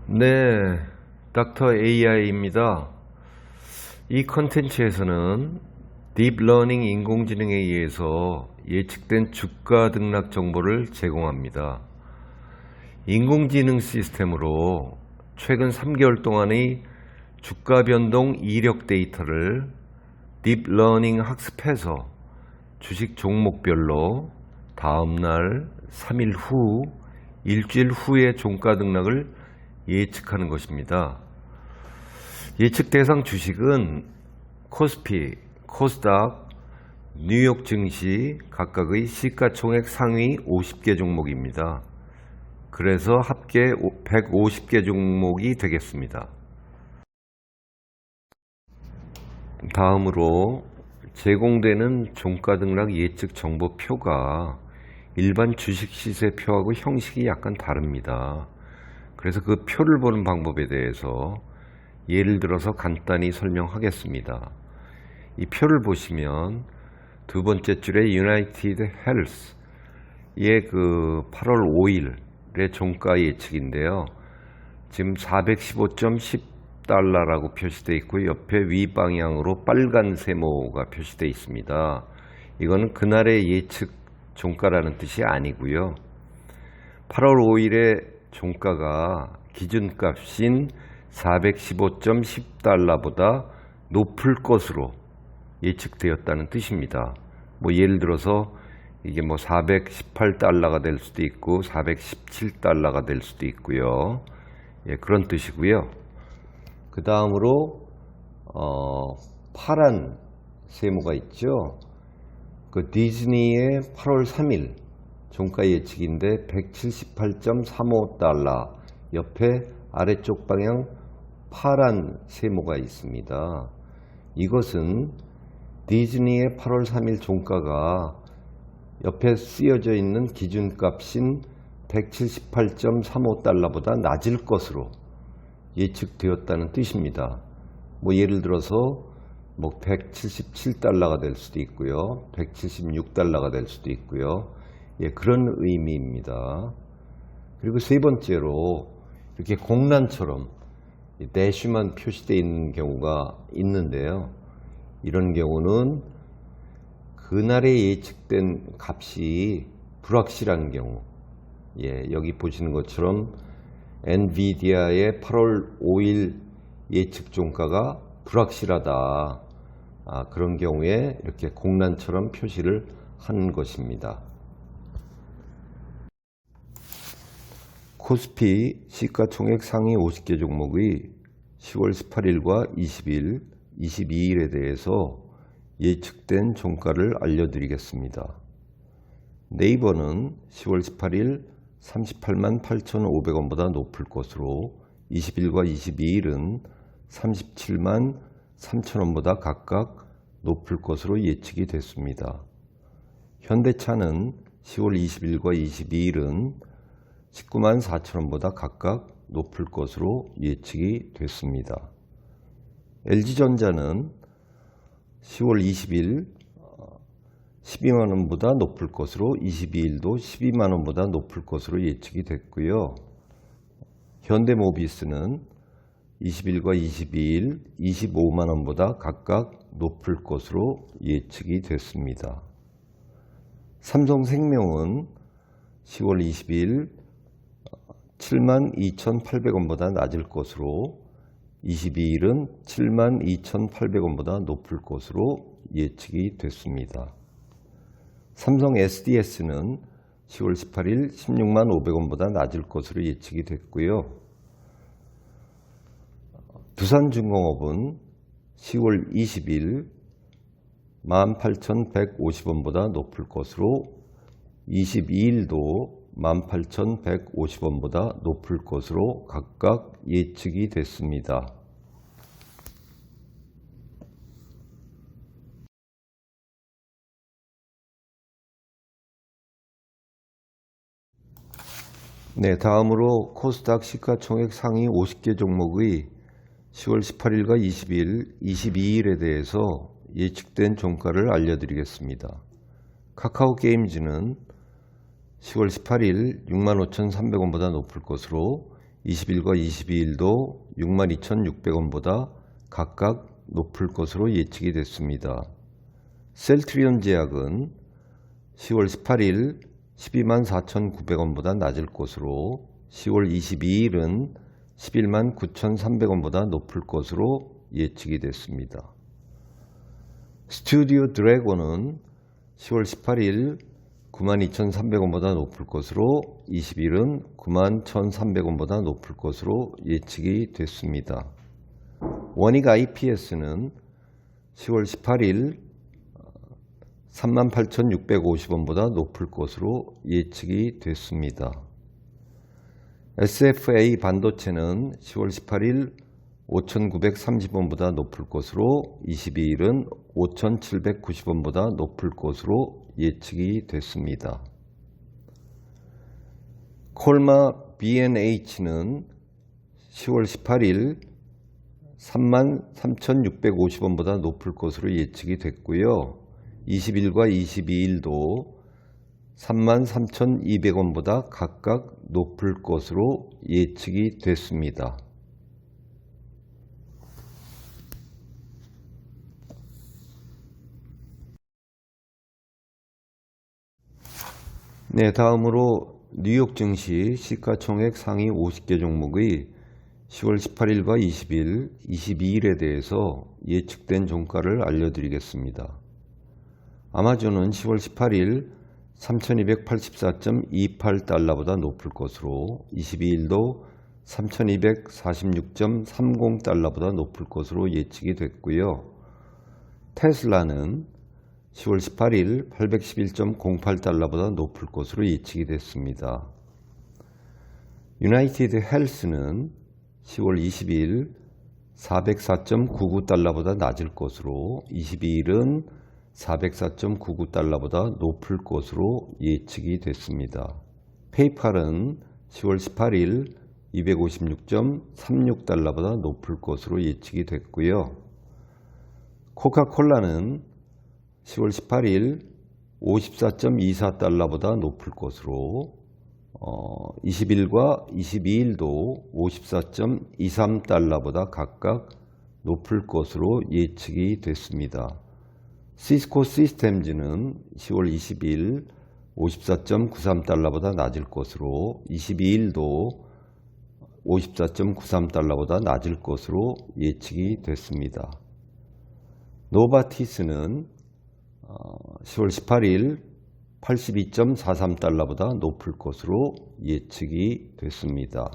네, 닥터 AI입니다. 이 컨텐츠에서는 딥러닝 인공지능에 의해서 예측된 주가 등락 정보를 제공합니다. 인공지능 시스템으로 최근 3개월 동안의 주가 변동 이력 데이터를 딥러닝 학습해서 주식 종목별로 다음날, 3일 후, 일주일 후의 종가 등락을 예측하는 것입니다. 예측 대상 주식은 코스피, 코스닥, 뉴욕 증시 각각의 시가총액 상위 50개 종목입니다. 그래서 합계 150개 종목이 되겠습니다. 다음으로 제공되는 종가 등락 예측 정보표가 일반 주식 시세표하고 형식이 약간 다릅니다. 그래서 그 표를 보는 방법에 대해서 예를 들어서 간단히 설명하겠습니다. 이 표를 보시면 두 번째 줄에 유나이티드 헬스의 그 8월 5일의 종가 예측인데요. 지금 415.10달러라고 표시되어 있고 옆에 위 방향으로 빨간 세모가 표시되어 있습니다. 이거는 그날의 예측 종가라는 뜻이 아니고요. 8월 5일에 종가가 기준값인 415.10달러보다 높을 것으로 예측되었다는 뜻입니다. 예를 들어서 이게 418달러가 될 수도 있고 417달러가 될 수도 있고요. 그런 뜻이고요. 그 다음으로 파란 세모가 있죠. 그 디즈니의 8월 3일 종가 예측인데 178.35달러 옆에 아래쪽 방향 파란 세모가 있습니다. 이것은 디즈니의 8월 3일 종가가 옆에 쓰여져 있는 기준값인 178.35달러보다 낮을 것으로 예측되었다는 뜻입니다. 예를 들어서 177달러가 될 수도 있고요. 176달러가 될 수도 있고요. 그런 의미입니다. 그리고 세 번째로 이렇게 공란처럼 대쉬만 표시되어 있는 경우가 있는데요. 이런 경우는 그날에 예측된 값이 불확실한 경우, 여기 보시는 것처럼 엔비디아의 8월 5일 예측 종가가 불확실하다. 그런 경우에 이렇게 공란처럼 표시를 하는 것입니다. 코스피 시가총액 상위 50개 종목의 10월 18일과 20일, 22일에 대해서 예측된 종가를 알려드리겠습니다. 네이버는 10월 18일 38만 8,500원보다 높을 것으로 20일과 22일은 37만 3,000원보다 각각 높을 것으로 예측이 됐습니다. 현대차는 10월 20일과 22일은 19만 4,000원보다 각각 높을 것으로 예측이 됐습니다. LG전자는 10월 20일 12만원보다 높을 것으로 22일도 12만원보다 높을 것으로 예측이 됐고요. 현대모비스는 20일과 22일 25만원보다 각각 높을 것으로 예측이 됐습니다. 삼성생명은 10월 20일 72,800원보다 낮을 것으로 22일은 72,800원보다 높을 것으로 예측이 됐습니다. 삼성 SDS는 10월 18일 16만 500원보다 낮을 것으로 예측이 됐고요. 두산중공업은 10월 20일 18,150원보다 높을 것으로 22일도 18,150원보다 높을 것으로 각각 예측이 됐습니다. 다음으로 코스닥 시가총액 상위 50개 종목의 10월 18일과 20일, 22일에 대해서 예측된 종가를 알려드리겠습니다. 카카오게임즈는 10월 18일 65,300원보다 높을 것으로 20일과 22일도 62,600원보다 각각 높을 것으로 예측이 됐습니다. 셀트리온 제약은 10월 18일 124,900원보다 낮을 것으로 10월 22일은 119,300원보다 높을 것으로 예측이 됐습니다. 스튜디오 드래곤은 10월 18일 92,300원보다 높을 것으로 20일은 91,300원보다 높을 것으로 예측이 됐습니다. 원익 IPS는 10월 18일 38,650원보다 높을 것으로 예측이 됐습니다. SFA 반도체는 10월 18일 5,930원보다 높을 것으로 22일은 5,790원보다 높을 것으로 예측이 됐습니다. 콜마 B&H는 10월 18일 33,650원보다 높을 것으로 예측이 됐고요. 20일과 22일도 33,200원보다 각각 높을 것으로 예측이 됐습니다. 네, 다음으로 뉴욕 증시 시가총액 상위 50개 종목의 10월 18일과 20일, 22일에 대해서 예측된 종가를 알려드리겠습니다. 아마존은 10월 18일 3,284.28달러보다 높을 것으로 22일도 3,246.30달러보다 높을 것으로 예측이 됐고요. 테슬라는 10월 18일 811.08달러보다 높을 것으로 예측이 됐습니다. 유나이티드 헬스는 10월 20일 404.99달러보다 낮을 것으로 22일은 404.99달러보다 높을 것으로 예측이 됐습니다. 페이팔은 10월 18일 256.36달러보다 높을 것으로 예측이 됐고요. 코카콜라는 10월 18일 54.24달러보다 높을 것으로 20일과 22일도 54.23달러보다 각각 높을 것으로 예측이 됐습니다. 시스코 시스템즈는 10월 20일 54.93달러보다 낮을 것으로 22일도 54.93달러보다 낮을 것으로 예측이 됐습니다. 노바티스는 10월 18일 82.43달러보다 높을 것으로 예측이 됐습니다.